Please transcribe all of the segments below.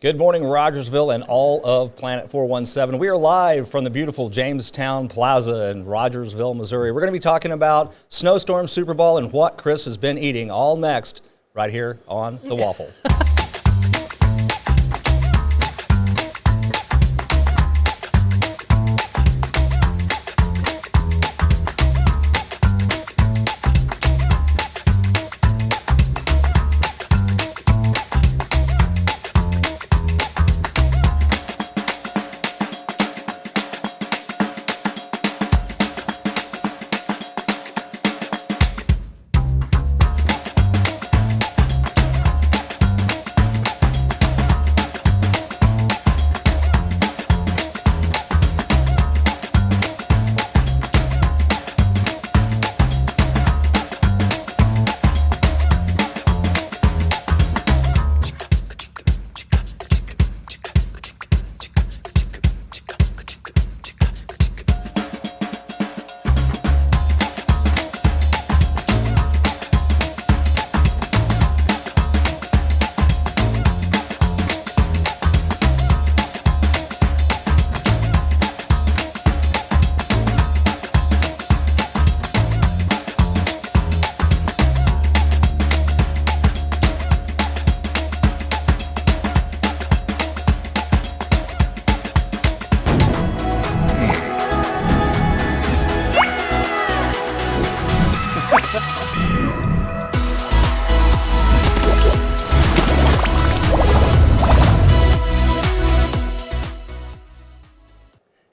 Good morning, Rogersville and all of Planet 417. We are live from the beautiful Jamestown Plaza in Rogersville, Missouri. We're going to be talking about Snowstorm, Super Bowl, and what Chris has been eating all next right here on The Waffle.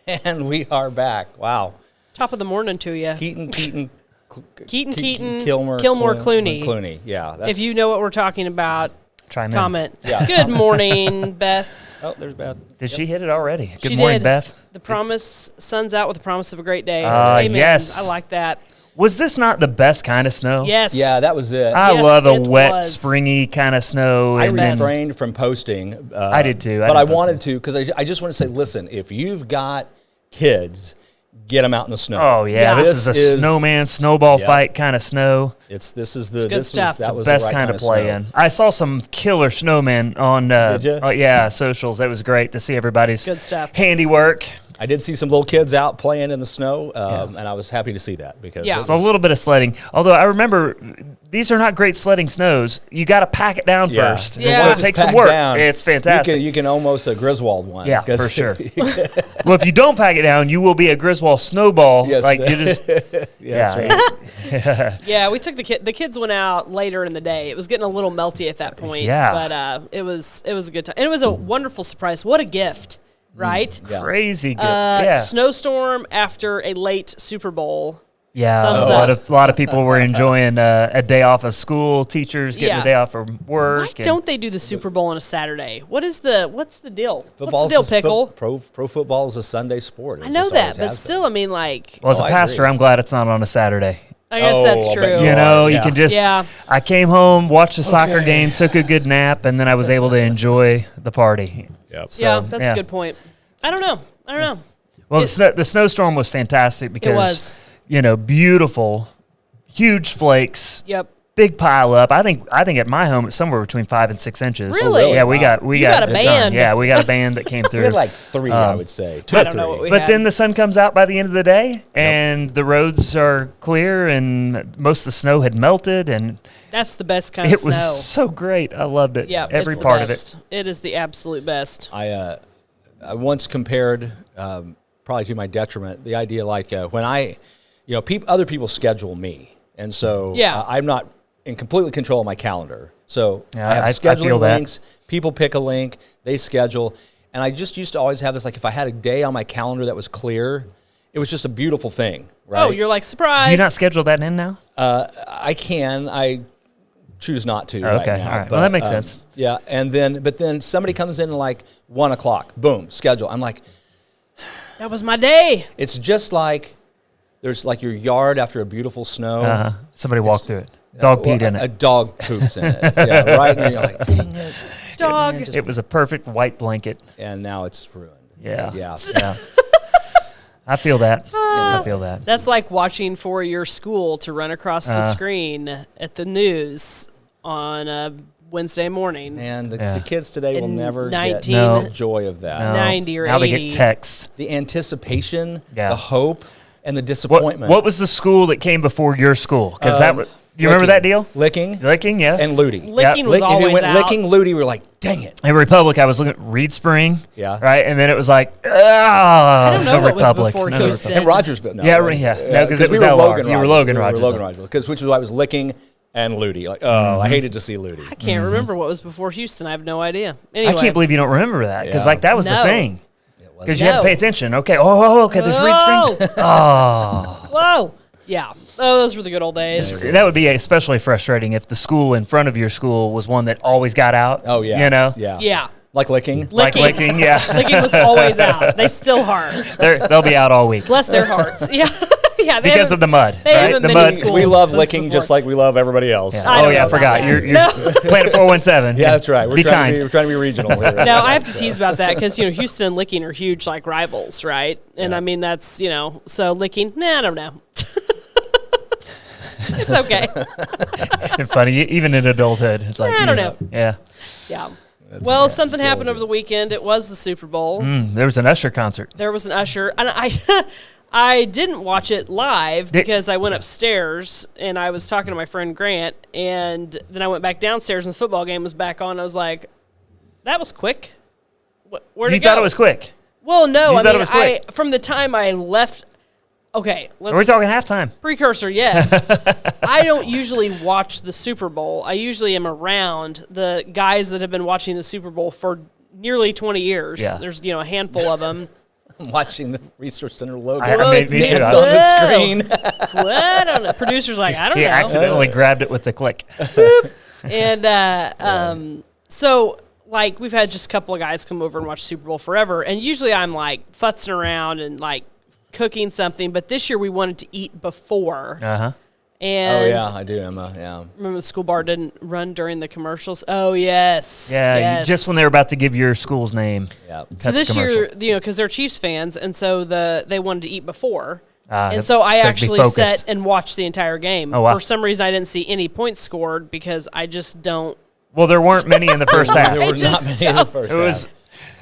And we are back. Wow. Top of the morning to you. Keaton, Gilmore, Clooney. Yeah. If you know what we're talking about, chime comment. in. Yeah. Good morning, Beth. Oh, there's Beth. Did she hit it already? Good She morning, did. Beth. The promise, sun's out with the promise of a great day. Amen. Yes. I like that. Was this not the best kind of snow? Yes. Yeah, that was it. I Yes, love a it wet, was. springy kind of snow. I and then- refrained from posting. I did too. But I didn't post wanted it. to because I just want to say, listen, if you've got kids, get them out in the snow. Oh, yeah. Yeah. This is a snowman, snowball Yeah. fight kind of snow. This is good stuff. That was Best the right kind of play snow. in. I saw some killer snowmen on Did ya? socials. That was great to see everybody's Good stuff. handiwork. I did see some little kids out playing in the snow, and I was happy to see that because Yeah. it So a was- little bit of sledding. Although I remember these are not great sledding snows. You got to pack it down Yeah. first. Yeah. So Once it it's takes some packed work. down, It's fantastic. You can almost a Griswold one. Yeah, 'cause- for sure. Well, if you don't pack it down, you will be a Griswold snowball. Yes. Like you just That's right. Yeah, we took the kids went out later in the day. It was getting a little melty at that point. Yeah. But it was a good time. And it was a wonderful surprise. What a gift, right? Yeah. crazy good. Yeah. Snowstorm after a late Super Bowl. Yeah, Thumbs a lot of people were enjoying a day off of school. Teachers getting Yeah. a day off from work. Why and- don't they do the Super Bowl on a Saturday? What's the deal? What's the deal, Football's Pickle? Pro football is a Sunday sport. It I know just that, always but has still, been. I mean, like, Well, as Oh, a I pastor, agree. I'm glad it's not on a Saturday. I guess Oh, that's I bet true. you You know, you yeah. can just. Yeah. I came home, watched the soccer Okay. game, took a good nap, and then I was able to enjoy the party. Yep. Yeah, that's yeah. a good point. I don't know. Well, It- the snowstorm was fantastic because was. beautiful, huge flakes. Yep. Big pile up. I think at my home it's somewhere between 5 and 6 inches. Really? Yeah, we Wow. got You got a band. Yeah, we got a band that came We through. had like three, I would say. Two I or don't know three. what we But had. then the sun comes out by the end of the day, and the roads are clear, and most of the snow had melted, and That's the best kind of it snow. was so great. I loved it. Yeah, every it's the part of best. It is the absolute best. I once compared, probably to my detriment, the idea like when other people schedule me, and so Yeah. I'm not in completely control of my calendar. So Yeah, I have I scheduling feel that. links. People pick a link, they schedule, and I just used to always have this like if I had a day on my calendar that was clear, it was just a beautiful thing. Right? Oh, you're like, surprise. Do you not schedule that in now? I can. I choose not to. Okay, right now, all right. Well, that makes sense. Yeah, but then somebody comes in like 1 o'clock. Boom, schedule. I'm like, That was my day. it's just like there's like your yard after a beautiful snow. Somebody walked through it. Dog peed in A it. dog poops in it. Yeah, right. And you're like, dang it. Dog. It was a perfect white blanket. And now it's ruined. Yeah. Yeah. Yeah. I feel that. I feel that. That's like watching for your school to run across the screen at the news on a Wednesday morning. And the kids today will never get 19 no joy of that. No. 90 or Now 80. they get texts. The anticipation, Yeah. the hope, and the disappointment. What was the school that came before your school? Because you remember that deal? Licking. Licking, yeah. And Ludi. Licking was If you always went out. Licking, Ludi, we were like, dang it. In Republic, I was looking at Reed Spring. Yeah. Right? And then it was like, I don't know no what was Republic. before No Houston. And Rogersville. No, Yeah, right? yeah. No, 'cause it was we were LR. Logan. You were Rogersville. Logan We were Rogersville. Logan Rogersville. Which is why I was Licking and Ludi. Like, I hated to see Ludi. I can't remember what was before Houston. I have no idea. Anyway. I can't believe you don't remember that because Yeah. that was the No. thing. Because you No. had to pay attention. Okay. Okay. There's Reed Spring. Oh. Whoa. Yeah. Oh, those were the good old days. That would be especially frustrating if the school in front of your school was one that always got out. Oh, yeah. You know? Yeah. Yeah. Like Licking. Like Licking, yeah. Licking was always out. They still are. They'll be out all week. Bless their hearts. Yeah. Yeah. They Because haven't- of the mud, they right? haven't The been to mud. school We love since Licking before. just like we love everybody else. Yeah. I Oh, don't yeah, know I forgot. about You're that. Planet 417. Yeah, that's right. We're Be trying kind. to be regional here. Now I have to tease about that because Houston and Licking are huge like rivals, right? And Yeah. I mean that's so Licking. Nah, I don't know. It's okay. And funny, even in adulthood. It's like, I don't know. Yeah. Yeah. That's- Well, yeah, something still happened good. over the weekend. It was the Super Bowl. There was an Usher concert. There was an Usher, and I didn't watch it live because I went upstairs and I was talking to my friend Grant, and then I went back downstairs and the football game was back on. I was like, "That was quick." Where'd You it go? thought it was quick. Well, no. You I thought it mean, was quick. from the time I left. Okay, let's. Are we talking halftime? Precursor, yes. I don't usually watch the Super Bowl. I usually am around the guys that have been watching the Super Bowl for nearly 20 years. Yeah. There's a handful of them. I'm watching the Research Center logo I Well, made it's me too. dance I- on the Whoa. screen. Well, I don't know. Producer's like, I don't He know. accidentally grabbed it with the click. And so like we've had just a couple of guys come over and watch Super Bowl Forever, and usually I'm like futzing around and like cooking something, but this year we wanted to eat before. Uh-huh. Oh, And yeah, I do, Emma. Yeah. remember the school bar didn't run during the commercials? Oh, yes. Yeah, yes. just when they were about to give your school's name. Yeah. So That's this commercial. year, because they're Chiefs fans, and so they wanted to eat before. And so so I be actually focused. sat and watched the entire game. Oh, wow. For some reason, I didn't see any points scored because I just don't. Well, there weren't many in the first half. There were just not many in the first It was.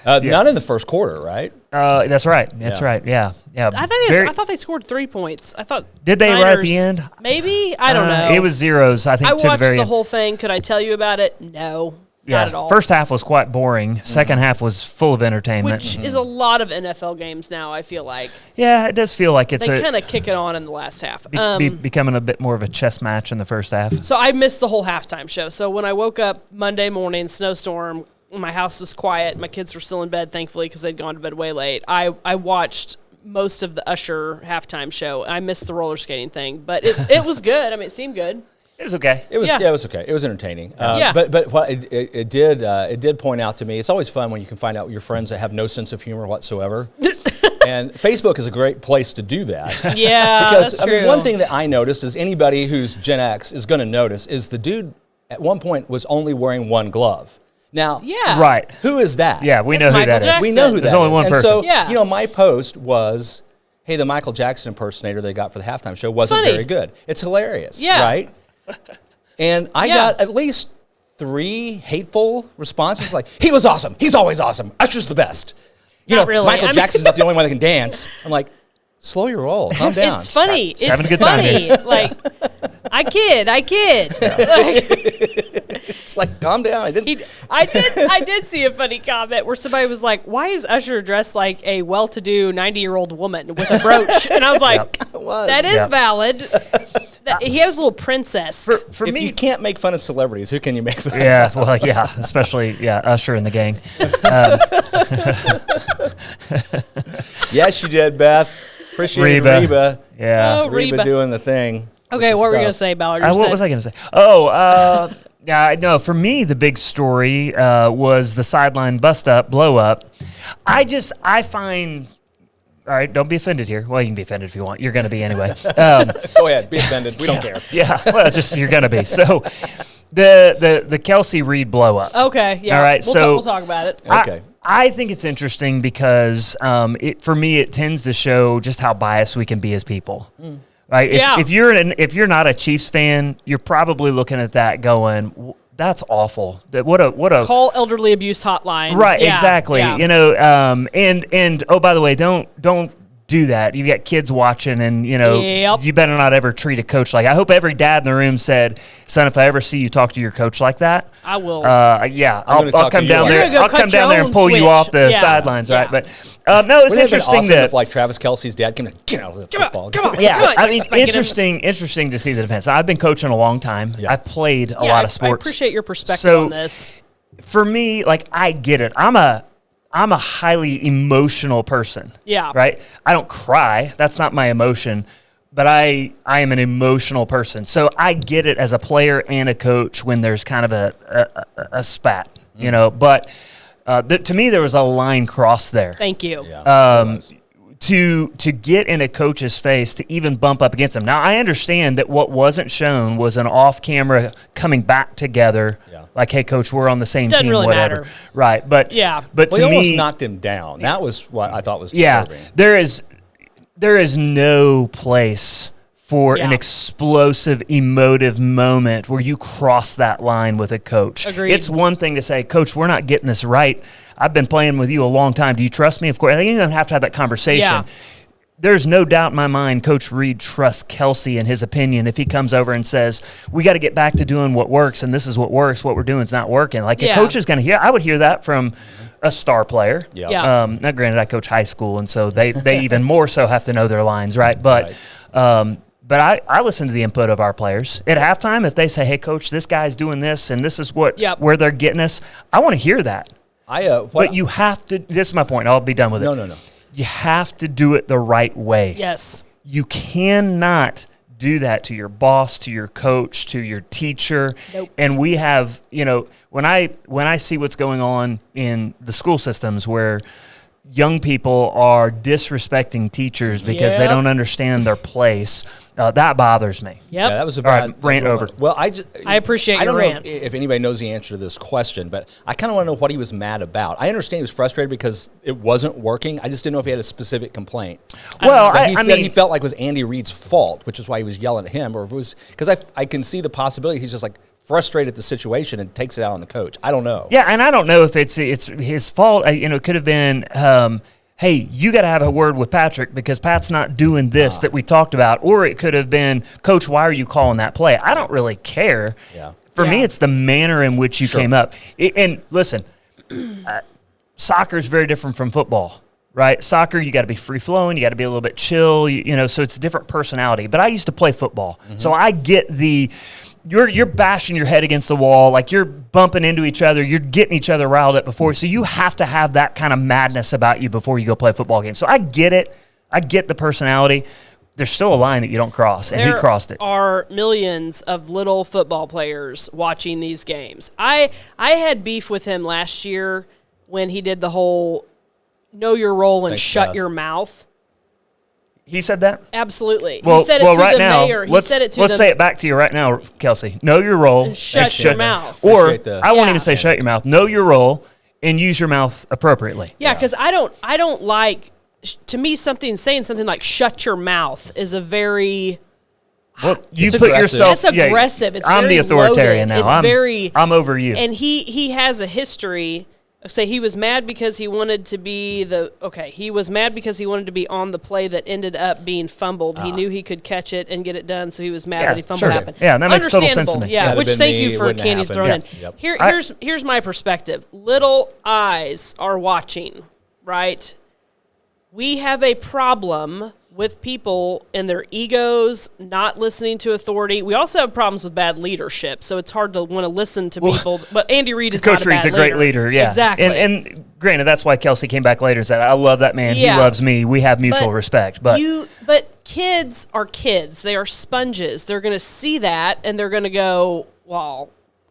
half. None in the first quarter, right? That's right. That's Yeah. right. Yeah. Yeah. I thought they scored 3 points. I thought. Did they right at the Niners- end? Maybe I don't know. It was zeros. I think I to the watched very the end. whole thing. Could I tell you about it? No, not at all. First half was quite boring. Second half was full of entertainment. which is a lot of NFL games now. I feel like Yeah, it does feel like it's they kind of kick it on in the last half. becoming a bit more of a chess match in the first half. So I missed the whole halftime show. So when I woke up Monday morning, snowstorm, my house was quiet. My kids were still in bed, thankfully, because they'd gone to bed way late. I watched most of the Usher halftime show. I missed the roller skating thing, but it was good. I mean, it seemed good. It was okay. It was Yeah. it was okay. It was entertaining. Yeah. But what it did point out to me. It's always fun when you can find out your friends that have no sense of humor whatsoever. And Facebook is a great place to do that. Yeah, Because that's I true. mean, one thing that I noticed is anybody who's Gen X is going to notice is the dude at one point was only wearing one glove. Now, Yeah. Right. who is that? Yeah, we That's know who Michael that is. Jackson. We know who There's that only is. one And person. so, Yeah. my post was, hey, the Michael Jackson impersonator they got for the halftime show wasn't Funny. very good. It's hilarious, Yeah. right? And I Yeah. got at least 3 hateful responses like, he was awesome. He's always awesome. Usher's the best. Not really. Michael I mean- Jackson's not the only one that can dance. I'm like, slow your roll. Calm down. It's funny. Just having It's a good time funny. here. Like, I kid. Like, It's like, calm down. I didn't. I did see a funny comment where somebody was like, "Why is Usher dressed like a well-to-do 90-year-old woman with a brooch?" And I was like, It was. "That is Yep. valid." He has a little princess. For if me, you can't make fun of celebrities, who can you make fun of? yeah, well, yeah, especially Usher and the gang. Yes, you did, Beth. Appreciate Reba. Reba. Yeah. Oh, Reba Reba. doing the thing. Okay, what were we gonna stuff. say, Ballard? What was I going to say? Oh, yeah, no. For me, the big story was the sideline blow up. I find. All right, don't be offended here. Well, you can be offended if you want. You're going to be anyway. Go ahead, be offended. We don't care. Yeah, well, just you're going to be. So, the Kelsey Reed blow up. Okay, yeah. All right, we'll talk about it. Okay. I think it's interesting because for me it tends to show just how biased we can be as people. Right? Yeah. If you're not a Chiefs fan, you're probably looking at that going, that's awful. What a Call elderly abuse hotline. right, Yeah, exactly. yeah. You know, and oh, by the way, don't do that. You got kids watching, and you know, Yep. you better not ever treat a coach like. I hope every dad in the room said, "Son, if I ever see you talk to your coach like that, I will. Yeah, I'm gonna I'll talk to come you down like there. that. You're I'll gonna go come cut your down there and own pull you off switch. the Yeah. sidelines, right?" Yeah. But no, it's Wouldn't it have been interesting awesome that if like Travis Kelce's dad came to get out of the football. Come on. yeah, Come on, I mean, spiking him. interesting to see the defense. I've been coaching a long time. Yeah. I've played a Yeah, lot of sports. I appreciate your perspective So, on this. For me, like I get it. I'm a highly emotional person. Yeah. Right? I don't cry. That's not my emotion. But I am an emotional person. So I get it as a player and a coach when there's kind of a spat, you know. But to me, there was a line crossed there. Thank you. Yeah, To get in a coach's face to even bump up against him. Now I understand that what wasn't shown was an off-camera coming back together, Yeah. like, "Hey, coach, we're on the same Doesn't team." really whatever. matter. Right? But Yeah. but well, to he almost me, knocked him down. That was what I thought was yeah, disturbing. there is no place for an Yeah. explosive, emotive moment where you cross that line with a coach. Agreed. It's one thing to say, "Coach, we're not getting this right. I've been playing with you a long time. Do you trust me?" Of course, I think you don't have to have that conversation. Yeah. There's no doubt in my mind Coach Reed trusts Kelsey in his opinion if he comes over and says, "We got to get back to doing what works, and this is what works. What we're doing is not working." Like, Yeah. a coach is going to hear. I would hear that from a star player. Yeah. Now, granted, I coach high school, and so they even more so have to know their lines, right? But I listen to the input of our players. At halftime, if they say, "Hey, coach, this guy's doing this, and this is where they're getting us," I want to hear that. But you have to. This is my point. I'll be done with it. No. You have to do it the right way. Yes. You cannot do that to your boss, to your coach, to your teacher. Nope. And we have, you know, when I see what's going on in the school systems where young people are disrespecting teachers because they Yep. don't understand their place, that bothers me. Yep. Yeah, that was a All right, bad rant over. Well, I appreciate I don't your know rant. if anybody knows the answer to this question, but I kind of want to know what he was mad about. I understand he was frustrated because it wasn't working. I just didn't know if he had a specific complaint. Well, That I he mean, felt like it was Andy Reid's fault, which is why he was yelling at him, or if it was because I can see the possibility he's just like frustrated at the situation and takes it out on the coach. I don't know. yeah, and I don't know if it's his fault. You know, it could have been, "Hey, you got to have a word with Patrick because Pat's not doing this that we talked about," or it could have been, "Coach, why are you calling that play?" I don't really care. Yeah. For me, Yeah. it's the manner in which you came up. And listen, soccer is very different from football, right? Soccer, you got to be free flowing, you got to be a little bit chill, you know. So it's a different personality. But I used to play football, so I get the. You're bashing your head against the wall, like you're bumping into each other, you're getting each other riled up before. So you have to have that kind of madness about you before you go play a football game. So I get it. I get the personality. There's still a line that you don't cross, and he crossed it. There are millions of little football players watching these games. I had beef with him last year when he did the whole know your role and Thanks, shut Beth. your mouth. He said that? Absolutely. Well, he said it well, to right the now, mayor. He let's said it to let's the say it back to you right now, Kelsey. Know your role. And shut your mouth. Or Appreciate the- I won't Yeah. even say shut your mouth. Know your role and use your mouth appropriately. Yeah, because I don't like. To me, saying something like "shut your mouth" is a very. Well, you It's put aggressive. yourself. That's aggressive. It's I'm very the authoritarian loaded. now. It's I'm over you. And he has a history. Say he was mad because he wanted to be he was mad because he wanted to be on the play that ended up being fumbled. He knew he could catch it and get it done, so he was mad Yeah, that he fumbled sure. happened. Yeah, that makes total sense to Understandable. me. Yeah, That'd which have been thank me, you for wouldn't have Candy happened. throwing Yeah. in. Yep. Here's my perspective. Little eyes are watching, right? We have a problem with people and their egos not listening to authority. We also have problems with bad leadership, so it's hard to want to listen to people. But Andy Reid is Coach not a Reed's bad a great leader. Yeah, exactly. And granted, that's why Kelsey came back later and said, "I love that man. Yeah. He loves me. We have mutual But respect." But but kids are kids. They are sponges. They're going to see that and they're going to go, "Well,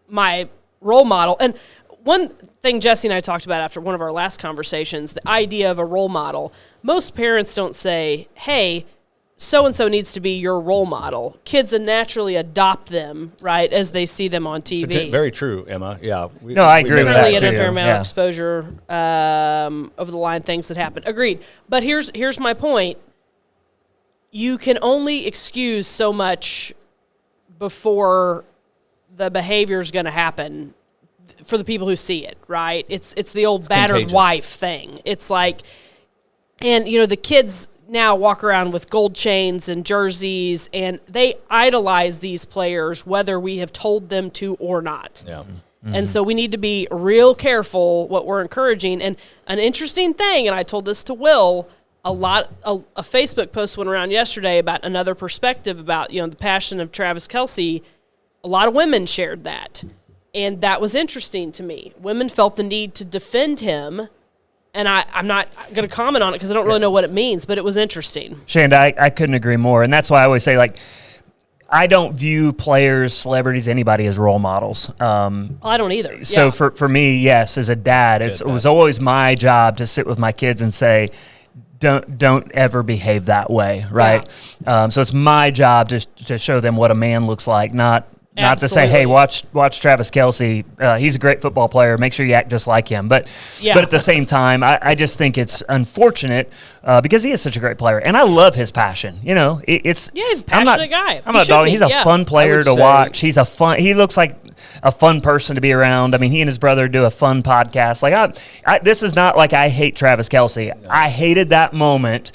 my role model." And one thing Jesse and I talked about after one of our last conversations, the idea of a role model. Most parents don't say, "Hey, so-and-so needs to be your role model." Kids naturally adopt them, right, as they see them on TV. Very true, Emma. Yeah. No, I agree with missed that Really an too. unfair amount Yeah. of exposure over the line things that happen. Agreed. But here's my point. You can only excuse so much before the behavior is going to happen for the people who see it, right? It's the old battered contagious. wife thing. It's like, and the kids now walk around with gold chains and jerseys, and they idolize these players whether we have told them to or not. Yeah. Mm-hmm. And so we need to be real careful what we're encouraging. And an interesting thing, and I told this to Will, a Facebook post went around yesterday about another perspective about, the passion of Travis Kelce. A lot of women shared that. And that was interesting to me. Women felt the need to defend him. And I'm not going to comment on it because I don't really know what it means, but it was interesting. Shanda, I couldn't agree more. And that's why I always say, I don't view players, celebrities, anybody as role models. I don't either. So Yeah. for me, yes, as a dad, it was always my job to sit with my kids and say, don't ever behave that way, right? Yeah. So it's my job to show them what a man looks like, not to say, hey, Absolutely. watch Travis Kelce. He's a great football player. Make sure you act just like him. But at the same time, I just think it's unfortunate because he is such a great player, and I love his passion. He's a passionate guy. I'm He not should dogging. be, He's a yeah. fun player would to say- watch. He looks like a fun person to be around. I mean, he and his brother do a fun podcast. This is not like I hate Travis Kelce. No. I hated that moment,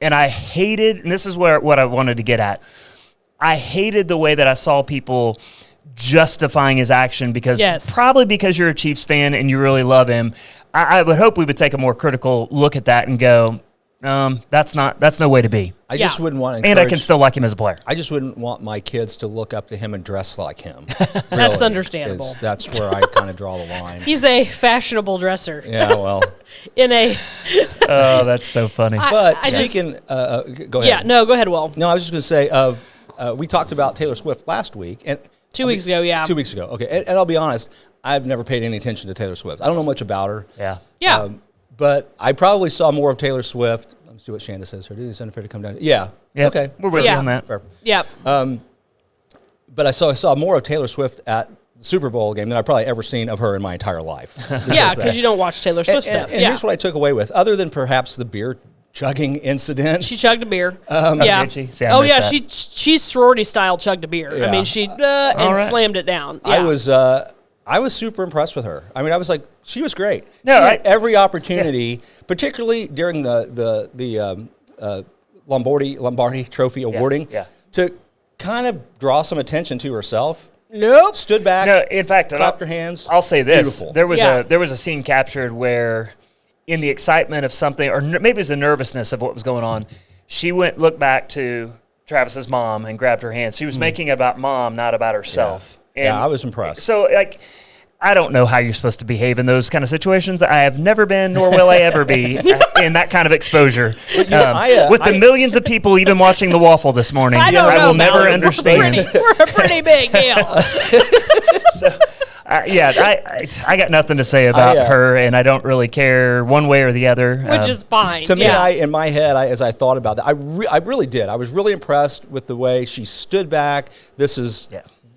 and this is what I wanted to get at. I hated the way that I saw people justifying his action because you're a Chiefs fan and you really love him. I would hope we would take a more critical look at that and go, that's no way to be. I just wouldn't want to And I encourage, can still like him as a player. I just wouldn't want my kids to look up to him and dress like him. That's understandable. That's where I kind of draw the line. He's a fashionable dresser. Yeah, well. Oh, that's so funny. But I just- speaking, go ahead. Yeah, no, go ahead, Will. No, I was just going to say, we talked about Taylor Swift last week. And 2 weeks ago, yeah. 2 weeks ago, okay. And I'll be honest, I've never paid any attention to Taylor Swift. I don't know much about her. Yeah. Yeah. But I probably saw more of Taylor Swift. Let's see what Shanda says. Her duty is unfair to come down. Yeah. Yep. Okay. We're with you Yeah. on that. Fair. Yep. But I saw more of Taylor Swift at the Super Bowl game than I've probably ever seen of her in my entire life. Yeah, because you don't watch Taylor Swift stuff. And Yeah. here's what I took away with, other than perhaps the beer chugging incident. She chugged a beer. Did she? See, I Oh, missed yeah, that. she's sorority style chugged a beer. Yeah. I mean, she and right. slammed it down. Yeah. I was super impressed with her. I mean, I was like, she was great. No, she had every opportunity, particularly during the Lombardi Trophy awarding, to kind of draw some attention to herself. Nope. Stood back. No, in fact, clapped her hands. I'll say this: Beautiful. there was a scene captured where, in the excitement of something, or maybe it was the nervousness of what was going on, she looked back to Travis's mom and grabbed her hand. She was making it about mom, not about herself. Yeah, I was impressed. So, I don't know how you're supposed to behave in those kind of situations. I have never been, nor will I ever be, in that kind of exposure. With the millions of people even watching the Waffle this morning, I don't know, will never Mel. understand. We're a pretty big deal. I got nothing to say about her, and I don't really care one way or the other. Which is fine. To me, yeah. in my head, as I thought about that, I really did. I was really impressed with the way she stood back. This is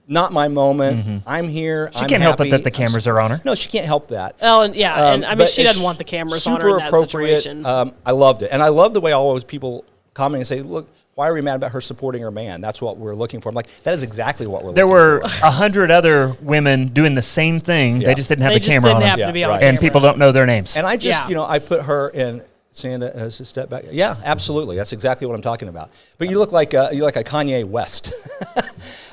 not my moment. Mm-hmm. I'm here. She can't help it that the cameras are on her. No, she can't help that. Oh, and and I mean, but she it's doesn't want the cameras on her super in that appropriate. situation. I loved it. And I love the way always people comment and say, look, why are we mad about her supporting her man? That's what we're looking for. I'm like, that is exactly what we're looking for. There were 100 other women doing the same thing. Yeah. They just didn't have They the just camera didn't on have them. to be Yeah, on right. camera. And people don't know their names. And I just, Yeah. I put her in Santa as a step back. Yeah, absolutely. That's exactly what I'm talking about. But you look like a Kanye West.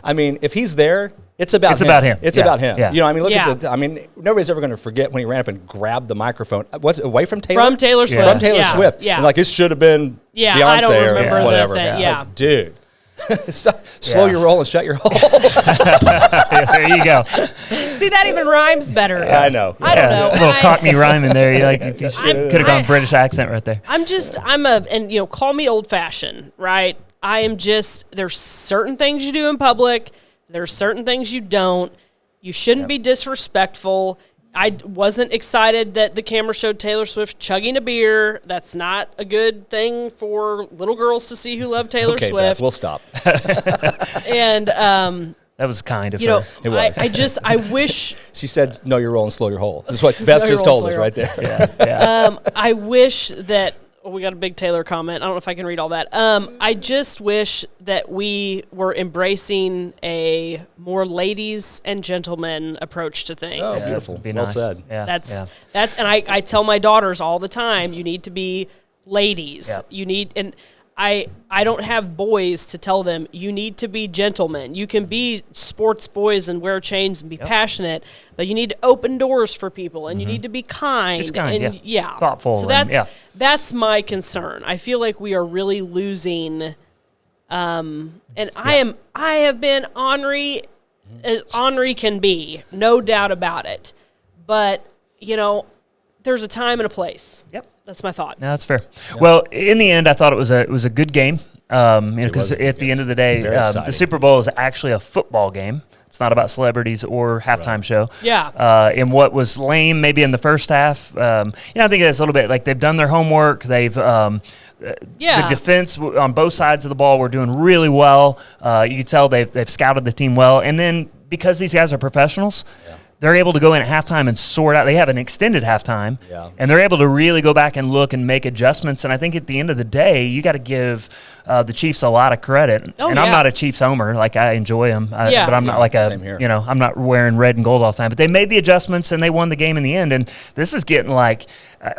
I mean, if he's there, it's about him. It's Yeah. about him. Yeah. I mean, look Yeah. at nobody's ever going to forget when he ran up and grabbed the microphone. Was it away from Taylor? From Taylor Swift. From Taylor Yeah. Swift. Yeah. And like, it should have been Yeah, Beyonce I don't or remember the whatever. thing, yeah. Like, dude. Slow your roll and shut your hole. There you go. See, that even rhymes better. I know. I don't know. There's a little Cockney rhyme in there. You could have gone I- British accent right there. Call me old fashioned, right? There's certain things you do in public. There's certain things you don't. You shouldn't be disrespectful. I wasn't excited that the camera showed Taylor Swift chugging a beer. That's not a good thing for little girls to see who love Taylor Okay, Swift. Beth, we'll stop. And, That was kind of her. It was. I wish She said, "Know your roll and slow your hole." This is what Beth Know just your roll, told us slow your right there. Yeah. I wish that we got a big Taylor comment. I don't know if I can read all that. I just wish that we were embracing a more ladies and gentlemen approach to things. Oh, beautiful. Be Well nice. said. Yeah, That's and I tell my daughters all the time, you need to be ladies. Yep. You need, and I don't have boys to tell them you need to be gentlemen. You can be sports boys and wear chains and be passionate, but you need to open doors for people and you need to be kind. Just kind, and yeah. Thoughtful. So and, that's my concern. I feel like we are really losing. And I have been ornery as ornery can be, no doubt about it. But there's a time and a place. Yep. That's my thought. No, that's fair. Yeah. Well, in the end, I thought it was a good game. Because at the end of the day, the Super Bowl is actually a football game. It's not about celebrities or halftime show. Yeah. In what was lame, maybe in the first half, I think that's a little bit like they've done their homework. They've the defense on both sides of the ball were doing really well. You can tell they've scouted the team well, and then because these guys are professionals. Yeah. They're able to go in at halftime and sort out. They have an extended halftime, and they're able to really go back and look and make adjustments. And I think at the end of the day, you got to give the Chiefs a lot of credit. I'm not a Chiefs homer. Like, I enjoy them, but I'm not like I'm not wearing red and gold all the time. But they made the adjustments, and they won the game in the end. And this is getting like,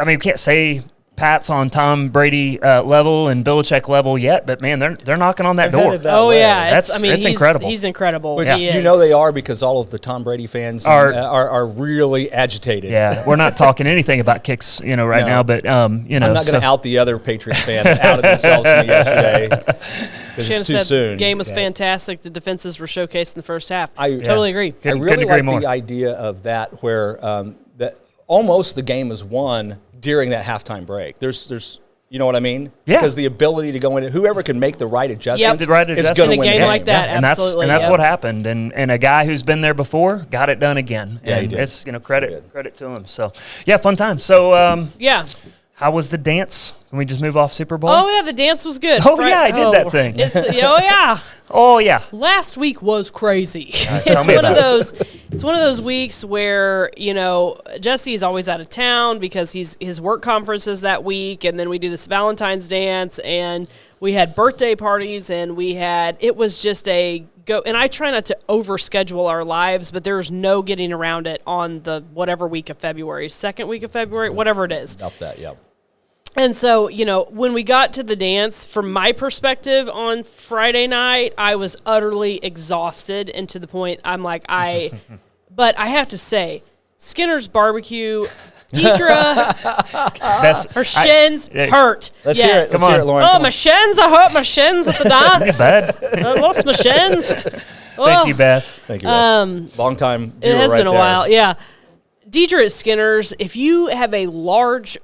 we can't say Pat's on Tom Brady level and Belichick level yet, but man, they're knocking on that door. It's incredible. He's incredible. But they are, because all of the Tom Brady fans are really agitated. Yeah, we're not talking anything about kicks, now. But I'm not going to out the other Patriots fan that outed themselves to me yesterday because it's too soon. The game was fantastic. The defenses were showcased in the first half. I totally agree. I really like the idea of that, where that almost the game is won during that halftime break. There's you know what I mean? Yeah. Because the ability to go in, whoever can make the right adjustments is going to win a game like that. Yeah. Absolutely. And that's what happened. And a guy who's been there before got it done again. Yeah, and he did. It's credit to him. So fun time. So how was the dance? Can we just move off Super Bowl? Oh yeah, the dance was good. I did that thing. Oh yeah. Last week was crazy. It's one of those weeks where Jesse is always out of town because his work conference is that week, and then we do this Valentine's dance, and we had birthday parties, and it was just a go. And I try not to overschedule our lives, but there's no getting around it on the whatever week of February, second week of February, whatever it is. Up that, yeah. And so, when we got to the dance, from my perspective on Friday night, I was utterly exhausted, and to the point I'm like, but I have to say, Skinner's barbecue, Deidre, her shins hurt. Let's hear it. Come on. Hear it, Lauren. Oh, my shins. I hurt my shins at the dance. I lost my shins. Thank you, Beth. Thank you, Beth. Long time viewer. It has been a there. while, yeah. Deidre at Skinner's, if you have a large,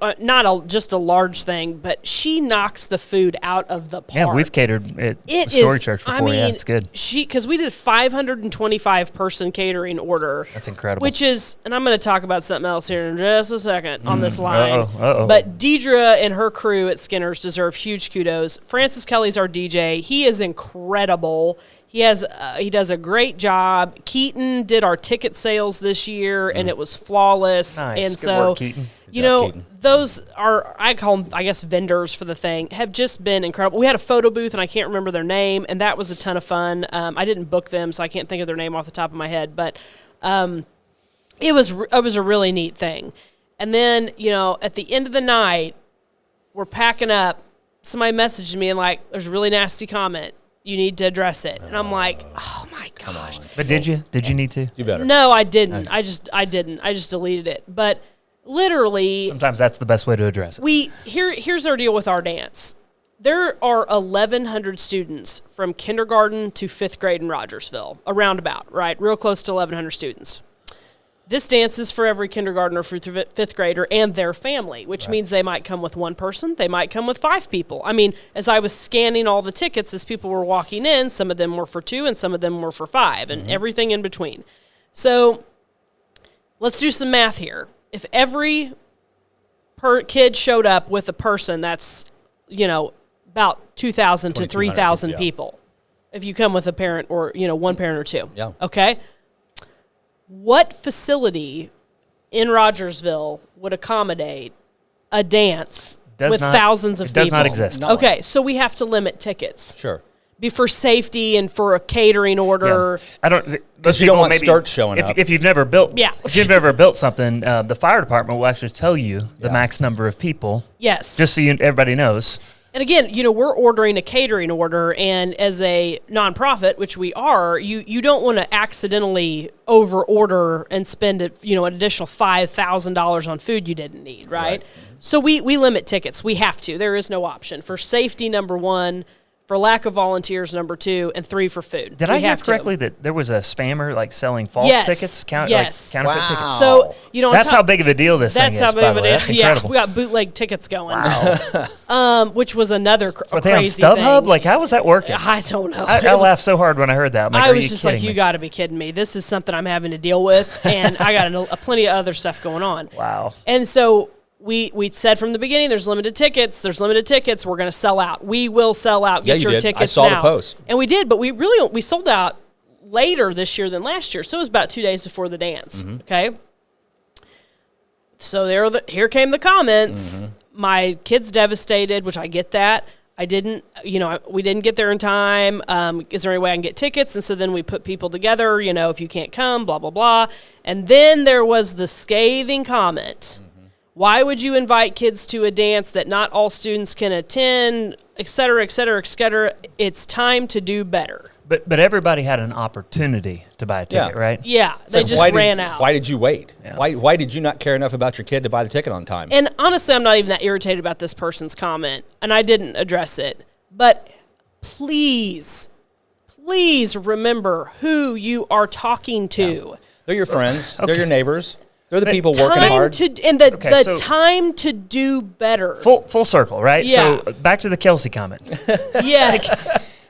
just a large thing, but she knocks the food out of the park. Yeah, we've catered at Story Church before. It's good. Because we did 525 person catering order. That's incredible. Which is, and I'm going to talk about something else here in just a second on this line. Uh-oh. But Deidre and her crew at Skinner's deserve huge kudos. Francis Kelly's our DJ. He is incredible. He does a great job. Keaton did our ticket sales this year, and it was flawless. Nice. And Good so, work, Keaton. Keaton. Those are, I call them, I guess, vendors for the thing, have just been incredible. We had a photo booth, and I can't remember their name, and that was a ton of fun. I didn't book them, so I can't think of their name off the top of my head, but it was a really neat thing. And then, at the end of the night, we're packing up. Somebody messaged me and there's a really nasty comment. You need to address it. And I'm like, oh my gosh. But did you? Did you need to? You better. No, I didn't. I didn't. I just deleted it. But literally, sometimes that's the best way to address it. Here's our deal with our dance. There are 1,100 students from kindergarten to 5th grade in Rogersville, around about, right? Real close to 1,100 students. This dance is for every kindergartner through 5th grader and their family, which means they might come with one person, they might come with 5 people. I mean, as I was scanning all the tickets as people were walking in, some of them were for 2 and some of them were for 5, and everything in between. So let's do some math here. If every kid showed up with a person, that's, about 2,000 to 3,000 people. If you come with a parent or, one parent or 2. Yeah. Okay? What facility in Rogersville would accommodate a dance with thousands of people. It does not exist. No. Okay, so we have to limit tickets. Sure. Be for safety and for a catering order. I don't. Because you don't want starts showing up. If you've never built, Yeah. if you've never built something, the fire department will actually tell you the max number of people. Yes. Just so everybody knows. And again, we're ordering a catering order, and as a nonprofit, which we are, you don't want to accidentally over order and spend an additional $5,000 on food you didn't need, right? So we limit tickets. We have to. There is no option. For safety, number one. For lack of volunteers, number two, and three for food. Did I hear correctly that there was a spammer like selling false tickets? Yes. Counterfeit tickets. So that's how big of a deal this thing is. That's how big of a deal. That's incredible. Yeah, we got bootleg tickets going. Wow. Which was another Were they on crazy StubHub? thing. Like, how was that working? I don't know. I laughed so hard when I heard that. I'm like, I are was you just like, kidding you me? got to be kidding me. This is something I'm having to deal with, and I got plenty of other stuff going on. Wow. And so we said from the beginning, there's limited tickets. We're going to sell out. We will sell out. Yeah, Get you your did. tickets I saw now. the post. And we did, but we sold out later this year than last year. So it was about 2 days before the dance. Mm-hmm. Okay. So here came the comments. Mm-hmm. My kid's devastated, which I get that. I didn't, we didn't get there in time. Is there any way I can get tickets? And so then we put people together, if you can't come, blah, blah, blah. And then there was the scathing comment. Why would you invite kids to a dance that not all students can attend, et cetera, et cetera, et cetera? It's time to do better. But everybody had an opportunity to buy a ticket, right? Yeah, It's they like, just ran out. Why did you wait? Yeah. Why did you not care enough about your kid to buy the ticket on time? And honestly, I'm not even that irritated about this person's comment, and I didn't address it. But please remember who you are talking to. They're your friends. They're your neighbors. They're the people working hard. The time to do better. Full circle, right? Yeah. So back to the Kelsey comment. Yes.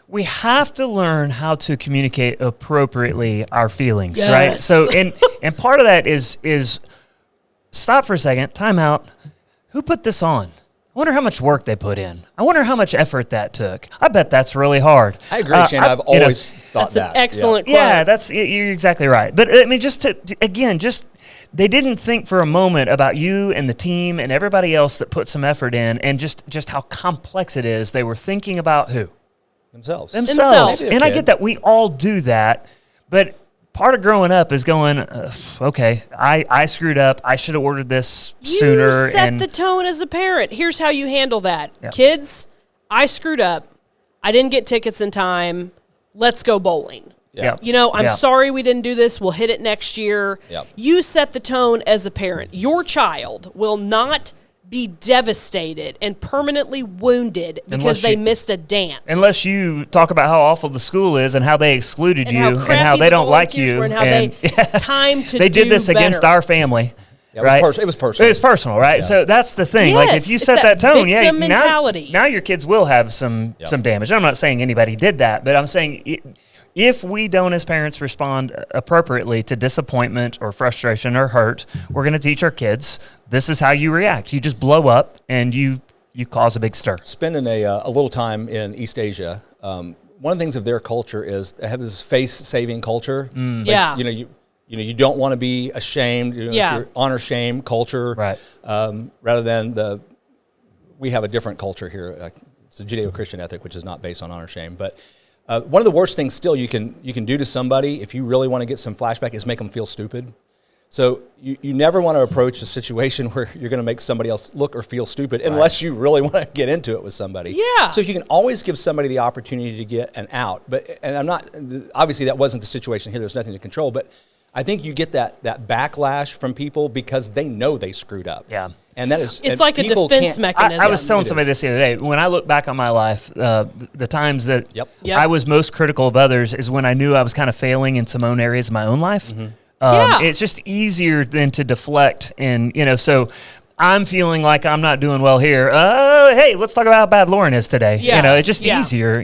We have to learn how to communicate appropriately our feelings, Yes. right? So and part of that is stop for a second, time out. Who put this on? I wonder how much work they put in. I wonder how much effort that took. I bet that's really hard. I agree, Shane. I've always thought That's that. an excellent quote. Yeah, you're exactly right. But I mean, they didn't think for a moment about you and the team and everybody else that put some effort in, and just how complex it is. They were thinking about who? Themselves. Themselves. Maybe a And I kid. get that. We all do that. But part of growing up is going, okay, I screwed up. I should have ordered this sooner. You set and the tone as a parent. Here's how you handle that. Yeah. Kids, I screwed up. I didn't get tickets in time. Let's go bowling. Yeah. I'm sorry we didn't do this. We'll hit it next year. Yep. You set the tone as a parent. Your child will not be devastated and permanently wounded because they missed a dance. Unless you talk about how awful the school is and how they excluded And you how and crappy how they the don't like volunteers you. were and how they time to they did do this against better. our family. Yeah, right? it was personal. It was personal, right? Yeah. So that's the thing. Like Yes, if you it's set that that tone, yeah, victim mentality. now your kids will have some damage. I'm not saying anybody did that, but I'm saying if we don't as parents respond appropriately to disappointment or frustration or hurt, we're going to teach our kids this is how you react. You just blow up and you cause a big stir. Spending a little time in East Asia, one of the things of their culture is they have this face-saving culture. Like, Yeah. You don't want to be ashamed. Yeah. Your honor shame culture, Right. Rather than we have a different culture here. It's a Judeo-Christian ethic, which is not based on honor shame. But one of the worst things still you can do to somebody if you really want to get some flashback is make them feel stupid. So you never want to approach a situation where you're going to make somebody else look or feel stupid unless you really want to get into it with somebody. Yeah. So you can always give somebody the opportunity to get an out. And I'm not, obviously that wasn't the situation here. There's nothing to control. But I think you get that backlash from people because they know they screwed up. Yeah. And that is, It's and like a people defense can't- mechanism. I was telling It somebody is. this the other day. When I look back on my life, the times that Yep. Yep. I was most critical of others is when I knew I was kind of failing in some own areas of my own life. Yeah. It's just easier than to deflect. And, so I'm feeling like I'm not doing well here. Hey, let's talk about how bad Lauren is today. Yeah. It's just easier,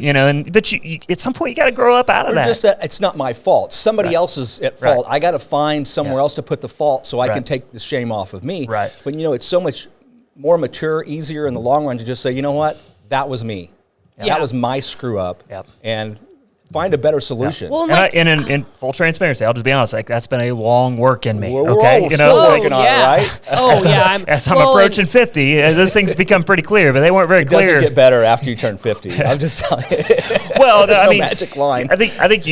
but you, at some point you got to grow up out of Or that. just that it's not my fault. Somebody else is at fault. Right. I got to find somewhere else to put the fault so I can Right. take the shame off of me. Right. But it's so much more mature, easier in the long run to just say, you know what, that was me. Yeah. That was my screw up. Yep. And find a better solution. Well, And in full transparency, I'll just be honest. Like that's been a long work in me. We're Okay, all still working on it, right? As I'm approaching 50, those things become pretty clear, but they weren't very It clear. doesn't get better after you turn 50. I'm just telling you. Well, There's I no mean, magic line. I think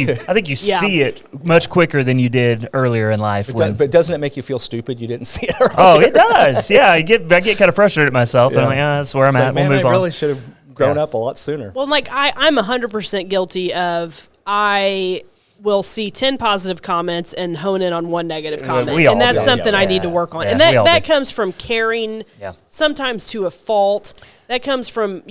you see it much quicker than you did earlier in life. But doesn't it make you feel stupid you didn't see it earlier? Oh, it does. Yeah, I get kind of frustrated at myself. And I'm like, that's where I'm at. Man, we'll move I on. really should have grown up a lot sooner. Well, like I'm 100% guilty of I will see 10 positive comments and hone in on one negative comment. we all And that's do. something I Yeah. need to work on. Yeah, And we all that do. comes from caring sometimes to a fault. That comes from,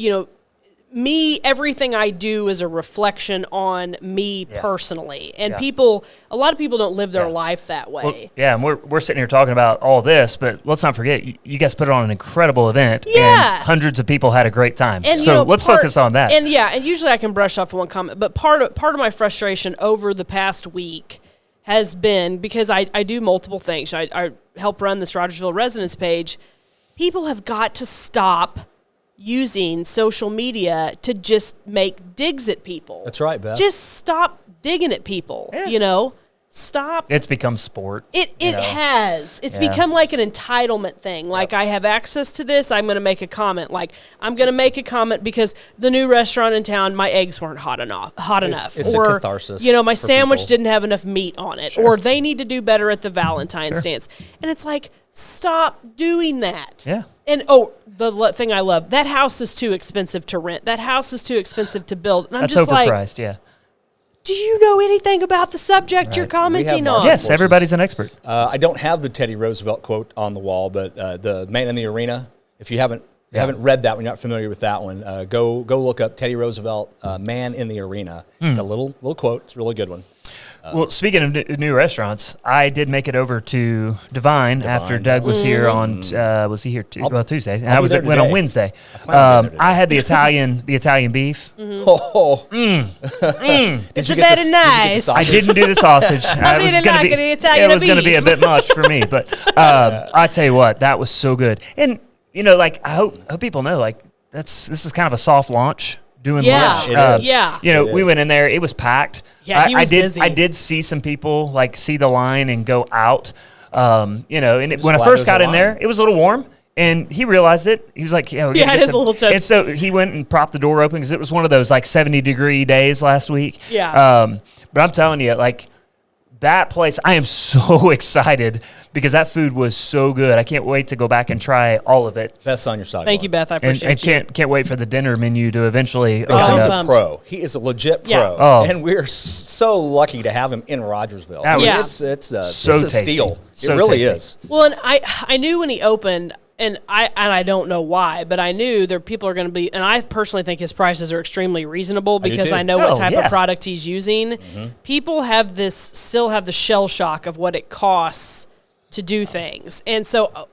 me, everything I do is a reflection on me personally. And a lot of people don't live their life that way. Well, yeah, and we're sitting here talking about all this, but let's not forget, you guys put on an incredible event. Yeah. And hundreds of people had a great time. And, So let's focus on that. And and usually I can brush off one comment, but part of my frustration over the past week has been because I do multiple things. I help run this Rogersville residence page. People have got to stop using social media to just make digs at people. That's right, Beth. Just stop digging at people, Stop. It's become sport. It has. It's become like an entitlement thing. Like I have access to this, I'm going to make a comment. Like I'm going to make a comment because the new restaurant in town, my eggs weren't hot enough. It's or a catharsis my for sandwich people. didn't have enough meat on it, or they need to do better at the Valentine's dance. And it's like, stop doing that. Yeah. And thing I love, that house is too expensive to rent. That house is too expensive to build. And I'm That's just like, overpriced, yeah. do you know anything about the subject you're commenting on? Yes, everybody's an expert. I don't have the Teddy Roosevelt quote on the wall, but the Man in the Arena. If you haven't read that one, you're not familiar with that one, go look up Teddy Roosevelt, Man in the Arena. A little quote. It's a really good one. Well, speaking of new restaurants, I did make it over to Divine after Doug was here on. Was he here Tuesday? And I be there went on today. Wednesday. plan to be there I had the Italian beef. Oh, It's very nice. I didn't do the sausage. I really like it, the Italian It was going to be a beef. bit much for me, but I tell you what, that was so good. And I hope people know, this is kind of a soft launch. Doing Yeah. lunch. It is. Yeah. It We is. went in there. It was packed. Yeah, he was busy. busy. I did see some people see the line and go out. And when I glad first there's got a in there, line. it was a little warm, and he realized it. He was like, "Yeah, Yeah, it is a little toasty. And so he went and propped the door open because it was one of those 70-degree days last week. Yeah. But I'm telling you, that place, I am so excited because that food was so good. I can't wait to go back and try all of it. Beth's on your side. Thank you, Beth. I And, appreciate you. can't wait for the dinner menu to eventually The open guy's up. a pumped. pro. He is a legit pro, Yeah. Oh. and we're so lucky to have him in Rogersville. That was It's a so it's a tasty. steal. So it really tasty. is. Well, and I knew when he opened, and I don't know why, but I knew there people are going to be, and I personally think his prices are extremely reasonable do because too. I know Oh, what type yeah. of product he's using. People still have the shell shock of what it costs to do things. And so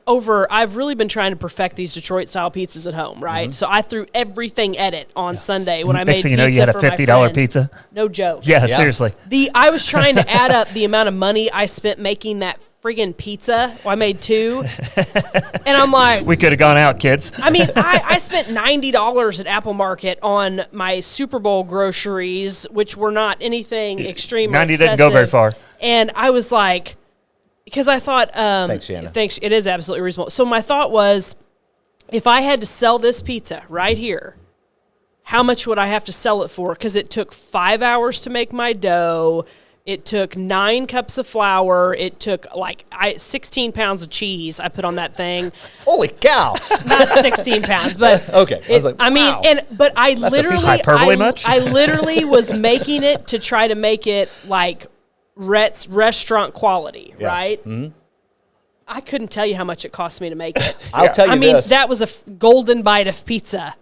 I've really been trying to perfect these Detroit style pizzas at home, right? So I threw everything at it on Sunday when I made Next thing you know, pizza you had a for my $50 friends. pizza. No joke. Yeah, Yeah. seriously. I was trying to add up the amount of money I spent making that friggin' pizza. Well, I made 2. And I'm like, We could have gone out, kids. I mean, I spent $90 at Apple Market on my Super Bowl groceries, which were not anything extreme. 90 or didn't go very excessive. far. And I was like, because I thought, Thanks, Shanna. Thanks. It is absolutely reasonable. So my thought was, if I had to sell this pizza right here, how much would I have to sell it for? Because it took 5 hours to make my dough. It took 9 cups of flour. It took 16 pounds of cheese I put on that thing. Holy cow! Not 16 pounds, but Okay, I was like, wow. but I That's a literally, hyperbole much? I literally was making it to try to make it like restaurant quality, Yeah. right? Mm-hmm. I couldn't tell you how much it cost me to make it. I'll tell you I mean, this. that was a golden bite of pizza.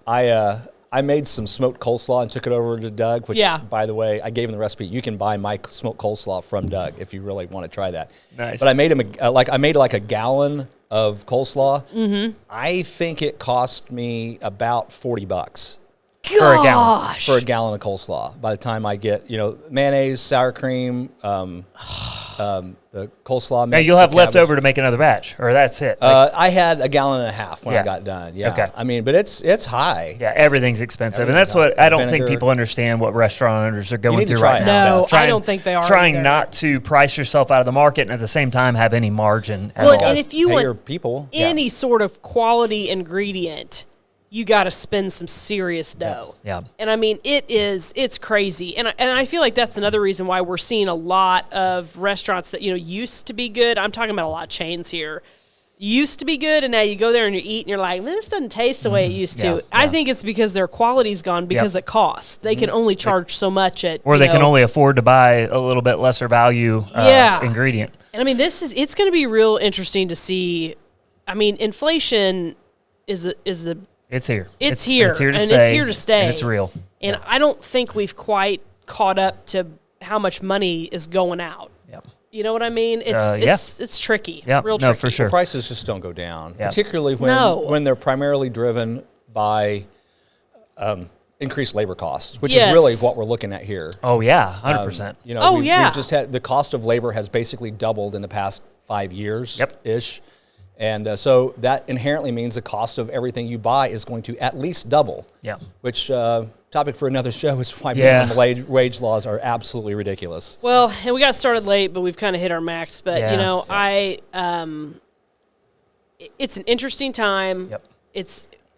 I made some smoked coleslaw and took it over to Doug, which, Yeah. by the way, I gave him the recipe. You can buy my smoked coleslaw from Doug if you really want to try that. Nice. But I made him a gallon of coleslaw. Mm-hmm. I think it cost me about $40 For a gallon. Gosh. for a gallon of coleslaw. By the time I get mayonnaise, sour cream, the coleslaw Now mix. you'll the have left cabbage. over to make another batch, or that's it. I had a gallon and a half when Yeah. I got done. Yeah. Okay. I mean, but it's high. Yeah, everything's expensive, and Everything's that's what high. I don't think Vinegar. people understand what restaurant owners are going need to through try right it. now. No, I Trying- don't think they are Trying either. not to price yourself out of the market and at the same time have any margin at Well, all. and if you Pay want your people. any sort of quality ingredient, you got to spend some serious dough. Yeah. And I mean, it's crazy. And I feel like that's another reason why we're seeing a lot of restaurants that, used to be good. I'm talking about a lot of chains here. Used to be good, and now you go there and you eat, and you're like, man, this doesn't taste the way it used to. Yeah, I think it's because their quality's gone because it costs. They can only charge so much at, or they can only afford to buy a little bit lesser value ingredient. And I mean, it's going to be real interesting to see. I mean, inflation is a It's here. It's here, It's here to and stay. it's here to stay. And it's real. And I don't think we've quite caught up to how much money is going out. Yep. You know what I mean? It's tricky. Yeah, real no, tricky. for sure. Prices just don't go down, Yeah. particularly when they're primarily driven by increased labor costs, which is really what we're looking at here. Oh yeah, 100%. Oh, we yeah. just had the cost of labor has basically doubled in the past 5 years ish. And so that inherently means the cost of everything you buy is going to at least double. Yeah. Which topic for another show is why minimum wage laws are absolutely ridiculous. Well, and we got started late, but we've kind of hit our max. But it's an interesting time. Yep.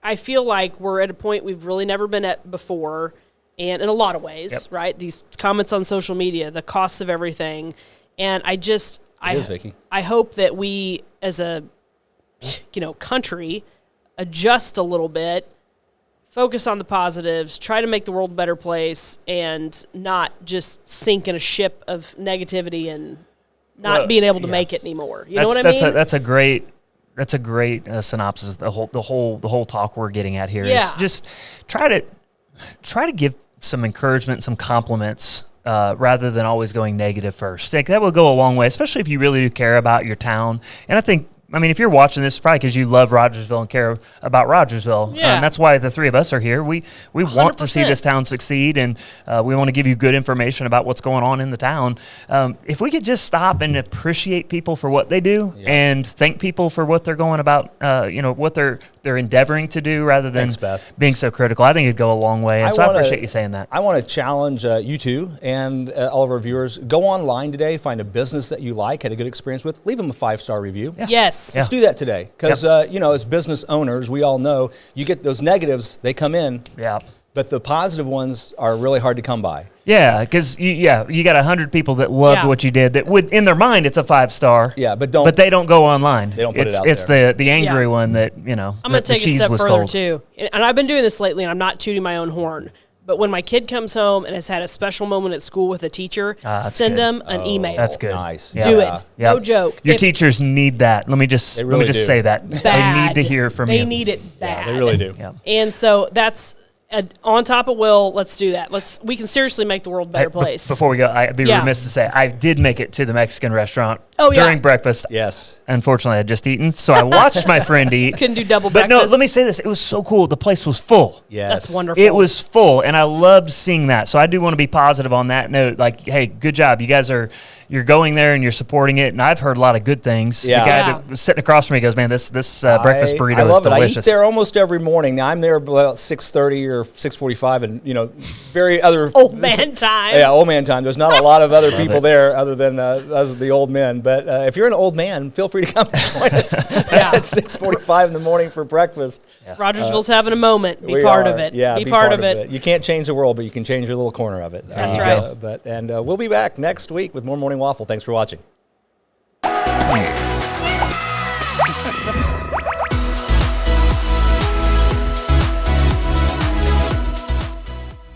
I feel like we're at a point we've really never been at before, and in a lot of ways, right? These comments on social media, the costs of everything, and I hope that we as a country adjust a little bit, focus on the positives, try to make the world a better place, and not just sink in a ship of negativity and not being able to make it anymore. You know what I mean? That's a great synopsis. The whole talk we're getting at here is just try to give some encouragement, some compliments. Rather than always going negative first. That will go a long way, especially if you really do care about your town. And I mean, if you're watching this, it's probably because you love Rogersville and care about Rogersville. Yeah. And that's why the three of us are here. We want to see this town succeed, and we want to give you good information about what's going on in the town. If we could just stop and appreciate people for what they do and thank people for what they're going about, what they're endeavoring to do rather than being so critical, I think it'd go a long way. And I appreciate you saying that. I want to challenge you two and all of our viewers. Go online today, find a business that you like, had a good experience with, leave them a 5-star review. Yeah. Yes. Let's do that today, because as business owners, we all know you get those negatives; they come in. Yeah. But the positive ones are really hard to come by. Yeah, because you got 100 people that loved what you did. That would, in their mind, it's a 5-star. Yeah, but they don't go online. They don't put it out It's there. the angry one that I'm going to take a step further too, and I've been doing this lately, and I'm not tooting my own horn. But when my kid comes home and has had a special moment at school with a teacher, send them an email. That's good. Nice. Yeah. Do it. Yeah. No joke. Your teachers need that. Let me just say that. Bad. They need to hear from you. They need it bad. Yeah, they really do. Yeah. And so that's on top of Will. Let's do that. We can seriously make the world a better place. Before we go, I'd be remiss to say I did make it to the Mexican restaurant during breakfast. Yes. Unfortunately, I had just eaten, so I watched my friend eat. Couldn't do double But breakfast. no, let me say this. It was so cool. The place was full. Yes. That's wonderful. It was full, and I loved seeing that. So I do want to be positive on that note. Like, hey, good job. You guys you're going there and you're supporting it, and I've heard a lot of good things. Yeah. The guy that was sitting across from me goes, man, this breakfast burrito I love is delicious. I eat there almost every morning. Now I'm there about 6:30 or 6:45, and very other old man time. Yeah, old man time. There's not a lot of other people there other than us, the old men. But if you're an old man, feel free to come join us at 6:45 in the morning for breakfast. Yeah. Rogersville's having a moment. Be We part are. of it. Yeah, be part of it. You can't change the world, but you can change your little corner of it. That's right. We'll be back next week with more Morning Waffle. Thanks for watching.